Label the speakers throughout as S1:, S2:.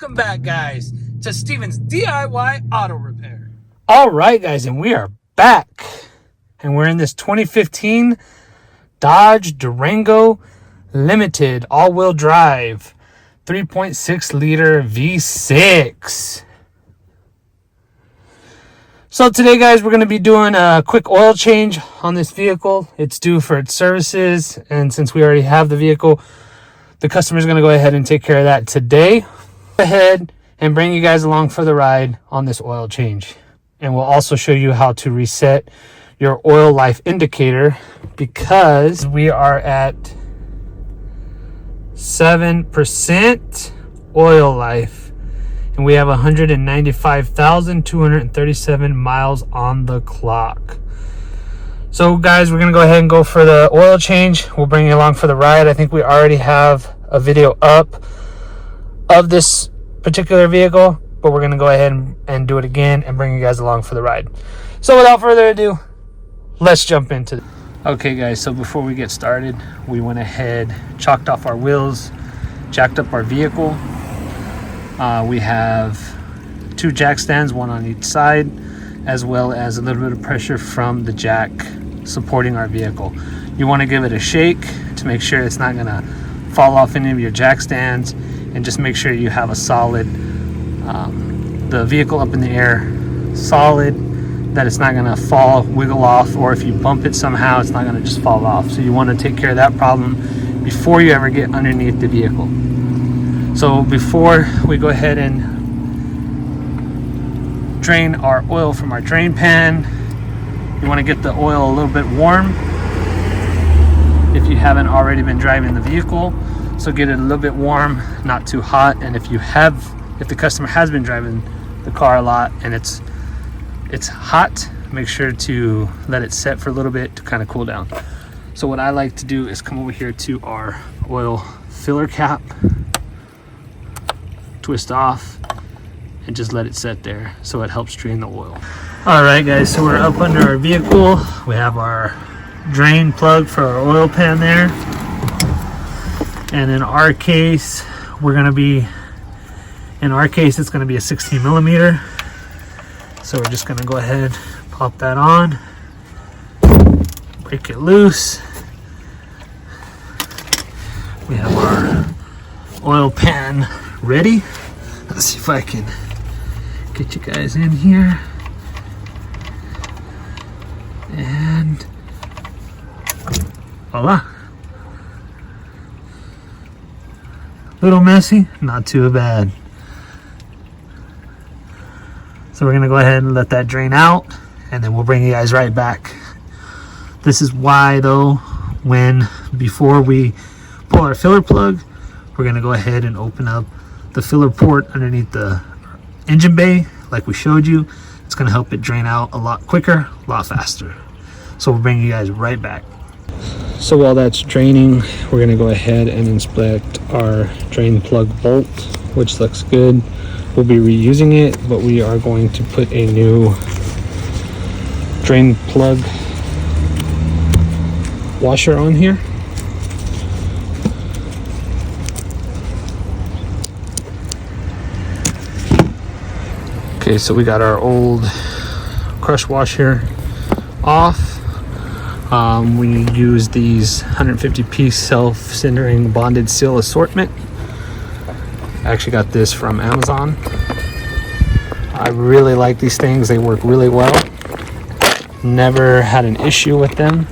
S1: Welcome back, guys, to Steven's DIY Auto Repair.
S2: All right, guys, and we are back. And we're in this 2015 Dodge Durango Limited all-wheel drive 3.6 liter V6. So today, guys, we're going to be doing a quick oil change on this vehicle. It's due for its services, and since we already have the vehicle, the customer is going to go ahead and take care of that today. Go ahead and bring you guys along for the ride on this oil change. And we'll also show you how to reset your oil life indicator, because we are at 7% oil life and we have 195,237 miles on the clock. So guys, we're gonna go ahead and go for the oil change. We'll bring you along for the ride. I think we already have a video up of this particular vehicle, but we're gonna go ahead and do it again and bring you guys along for the ride. So without further ado, let's jump into it. Okay guys, so before we get started, we went ahead, chalked off our wheels, jacked up our vehicle. We have 2 jack stands, one on each side, as well as a little bit of pressure from the jack supporting our vehicle. You want to give it a shake to make sure it's not going to fall off any of your jack stands, and just make sure you have a solid, the vehicle up in the air, solid, that it's not going to fall, wiggle off, or if you bump it somehow, it's not going to just fall off. So you want to take care of that problem before you ever get underneath the vehicle. So before we go ahead and drain our oil from our drain pan, you want to get the oil a little bit warm if you haven't already been driving the vehicle. So get it a little bit warm, not too hot. And if the customer has been driving the car a lot and it's hot, make sure to let it set for a little bit to kind of cool down. So what I like to do is come over here to our oil filler cap, twist off, and just let it set there so it helps drain the oil. All right guys, so we're up under our vehicle. We have our drain plug for our oil pan there, and in our case it's going to be a 16 millimeter. So we're just going to go ahead, pop that on, break it loose. We have our oil pan ready. Let's see if I can get you guys in here. And voila. Little messy, not too bad. So we're gonna go ahead and let that drain out, and then we'll bring you guys right back. This is why though, before we pull our filler plug, we're gonna go ahead and open up the filler port underneath the engine bay like we showed you. It's gonna help it drain out a lot quicker, a lot faster. So we'll bring you guys right back. So while that's draining, we're gonna go ahead and inspect our drain plug bolt, which looks good. We'll be reusing it, but we are going to put a new drain plug washer on here. Okay, so we got our old crush washer off. We use these 150-piece self-centering bonded seal assortment. I actually got this from Amazon. I really like these things. They work really well. Never had an issue with them.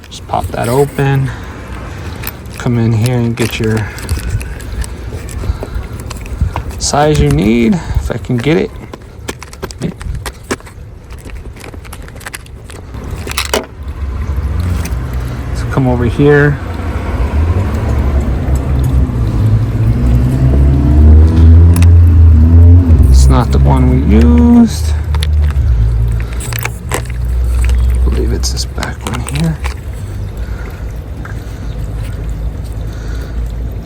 S2: Just pop that open. Come in here and get your size you need, if I can get it. So come over here. Not the one we used. I believe it's this back one here.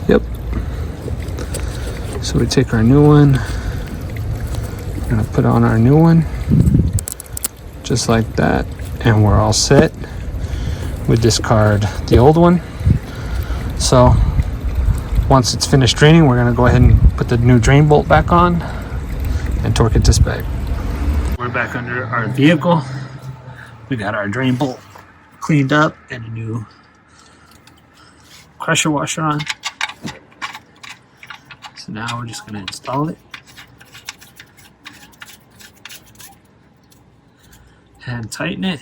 S2: Yep. So we take our new one. We're gonna put on our new one, just like that, and we're all set. We discard the old one. So Once it's finished draining, we're going to go ahead and put the new drain bolt back on and torque it to spec. We're back under our vehicle. We got our drain bolt cleaned up and a new pressure washer on. So now we're just going to install it and tighten it.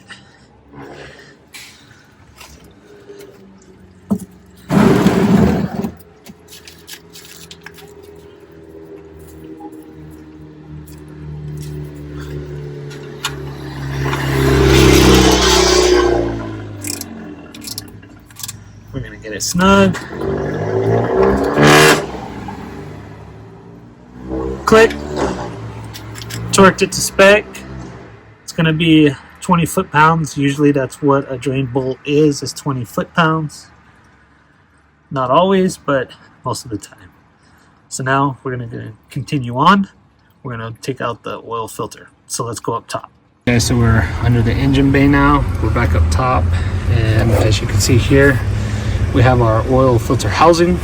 S2: We're going to get it snug. Click. Torqued it to spec. It's going to be 20 foot-pounds. Usually that's what a drain bolt is 20 foot-pounds. Not always, but most of the time. So now we're going to continue on. We're going to take out the oil filter. So let's go up top. Okay, so we're under the engine bay now. We're back up top. And as you can see here, we have our oil filter housing.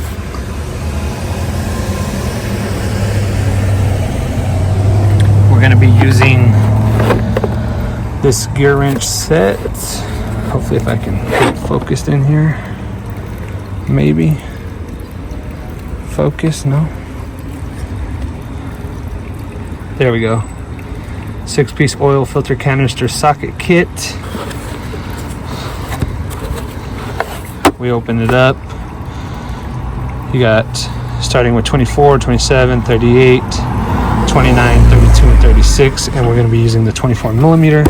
S2: We're going to be using this gear wrench set. Hopefully if I can get focused in here. Maybe. Focus, no. There we go. 6-piece oil filter canister socket kit. We opened it up. You got starting with 24, 27, 38, 29, 32, and 36, and we're going to be using the 24 millimeter.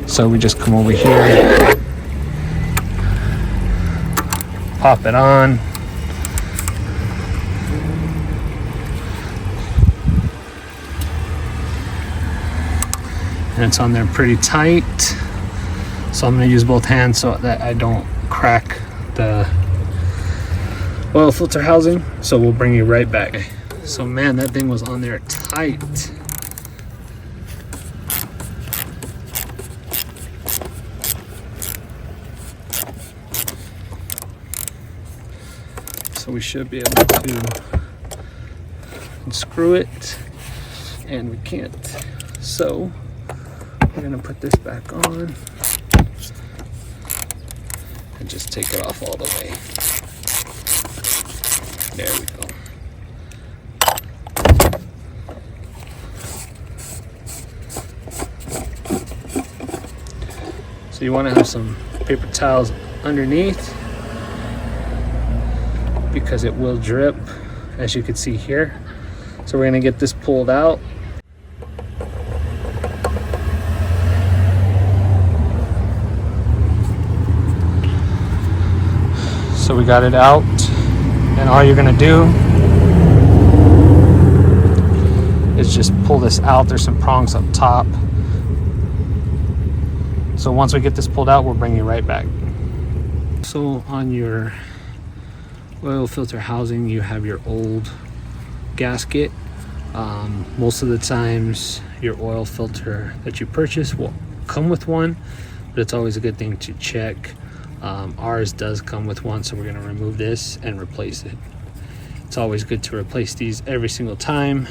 S2: So we just come over here, pop it on. And it's on there pretty tight. So I'm going to use both hands so that I don't crack the oil filter housing. So we'll bring you right back. So man, that thing was on there tight. So we should be able to unscrew it, and we can't. So we're gonna put this back on and just take it off all the way. There we go. So you want to have some paper towels underneath because it will drip, as you can see here. So we're going to get this pulled out. So we got it out, and all you're going to do is just pull this out. There's some prongs up top. So once we get this pulled out, we'll bring you right back. So on your oil filter housing, you have your old gasket. Most of the times your oil filter that you purchase will come with one, but it's always a good thing to check. Ours does come with one, so we're going to remove this and replace it. It's always good to replace these every single time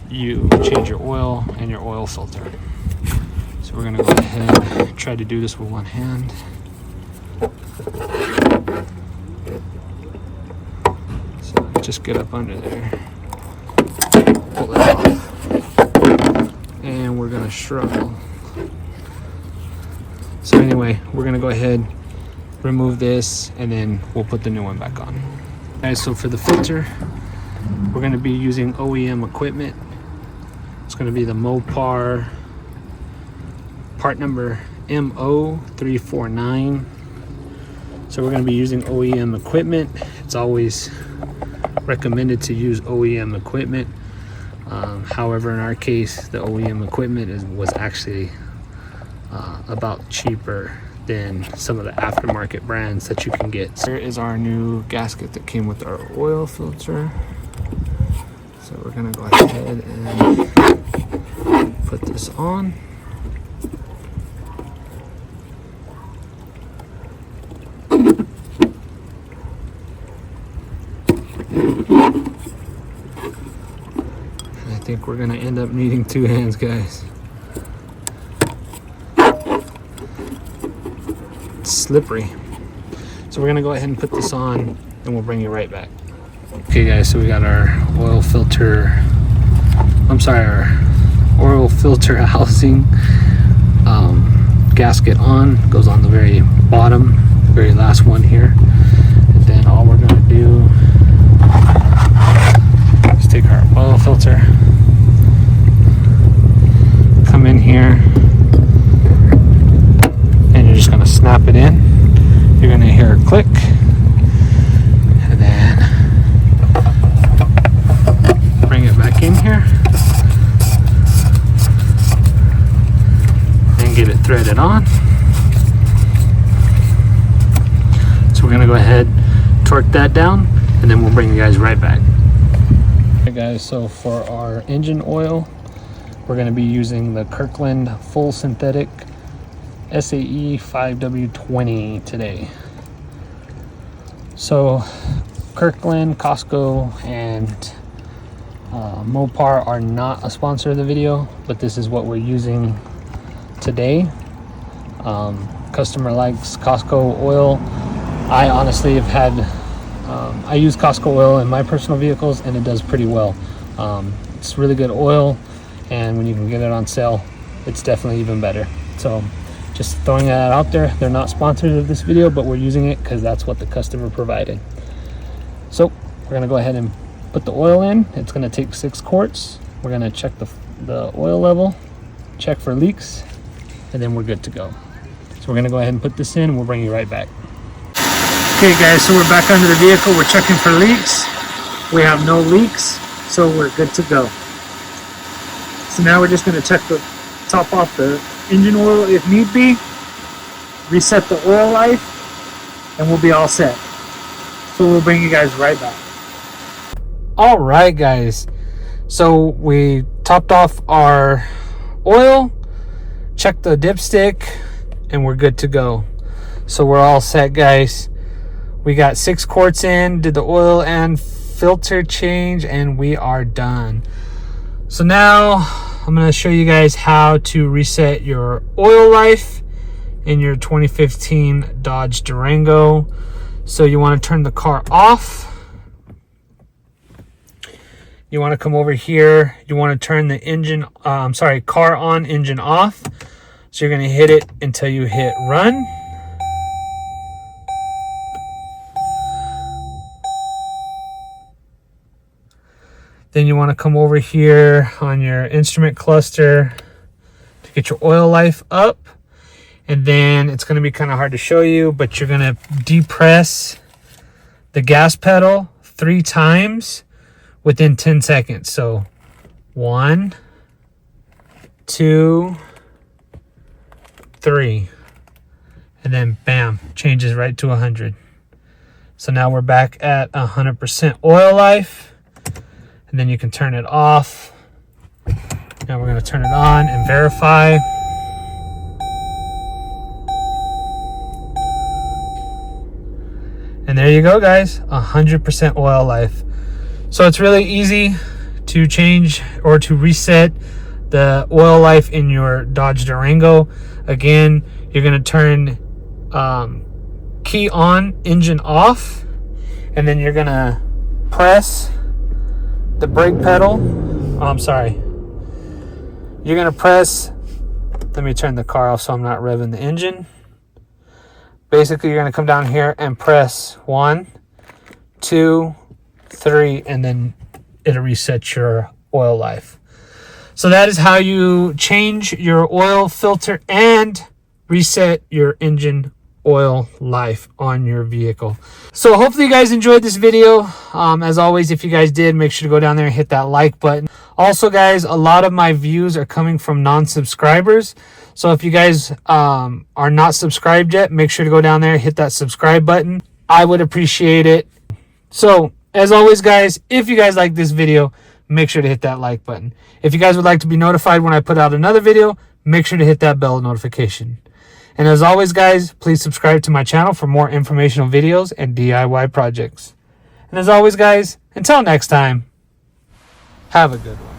S2: you change your oil and your oil filter. So we're going to go ahead and try to do this with one hand. So just get up under there, pull it off, and we're going to struggle. So anyway, we're going to go ahead, remove this, and then we'll put the new one back on. Alright, so for the filter, we're going to be using OEM equipment. It's going to be the Mopar part number MO349. So we're going to be using OEM equipment. It's always recommended to use OEM equipment. However, in our case, the OEM equipment was actually about cheaper than some of the aftermarket brands that you can get. Here is our new gasket that came with our oil filter. So we're going to go ahead and put this on. think we're gonna end up needing 2 hands, guys. It's slippery. So we're gonna go ahead and put this on and we'll bring you right back. Okay guys, so we got our oil filter, our oil filter housing gasket on. Goes on the very bottom, very last one here. And then all we're gonna do is take our oil filter, come in here, and you're just gonna snap it in. You're gonna hear a click, and then bring it back in here and get it threaded on. So we're gonna go ahead, torque that down, and then we'll bring you guys right back. Okay guys, so for our engine oil, we're gonna be using the Kirkland Full Synthetic SAE 5W20 today. So Kirkland, Costco, and Mopar are not a sponsor of the video, but this is what we're using today. Customer likes Costco oil. I honestly have had I use Costco oil in my personal vehicles and it does pretty well. It's really good oil, and when you can get it on sale, it's definitely even better. So just throwing that out there. They're not sponsors of this video, but we're using it because that's what the customer provided. So we're gonna go ahead and put the oil in. It's gonna take 6 quarts. We're gonna check the oil level, check for leaks, and then we're good to go. So we're gonna go ahead and put this in and we'll bring you right back. Okay guys, so we're back under the vehicle. We're checking for leaks. We have no leaks, so we're good to go. So now we're just gonna check the top off the engine oil if need be, reset the oil life, and we'll be all set. So we'll bring you guys right back. All right guys, so we topped off our oil, checked the dipstick, and we're good to go. So we're all set guys. We got 6 quarts in, did the oil and filter change, and we are done. So now I'm going to show you guys how to reset your oil life in your 2015 Dodge Durango. So you want to turn the car off. You want to come over here. You want to turn the engine, car on, engine off. So you're going to hit it until you hit run. Then you want to come over here on your instrument cluster to get your oil life up. And then it's going to be kind of hard to show you, but you're going to depress the gas pedal 3 times within 10 seconds. So 1, 2, 3. And then bam, changes right to 100. So now we're back at 100% oil life. And then you can turn it off. Now we're going to turn it on and verify. And there you go guys, 100% oil life. So it's really easy to change or to reset the oil life in your Dodge Durango. Again, you're going to turn key on, engine off, and then you're going to press the brake pedal. You're going to press, let me turn the car off so I'm not revving the engine. Basically, you're going to come down here and press 1, 2, 3, and then it'll reset your oil life. So that is how you change your oil filter and reset your engine oil life on your vehicle. So hopefully you guys enjoyed this video. As always, if you guys did, make sure to go down there and hit that like button. Also guys, a lot of my views are coming from non-subscribers. So if you guys are not subscribed yet, make sure to go down there, hit that subscribe button. I would appreciate it. So as always guys, if you guys like this video, make sure to hit that like button. If you guys would like to be notified when I put out another video, make sure to hit that bell notification. And as always guys, please subscribe to my channel for more informational videos and DIY projects. And as always guys, until next time, have a good one.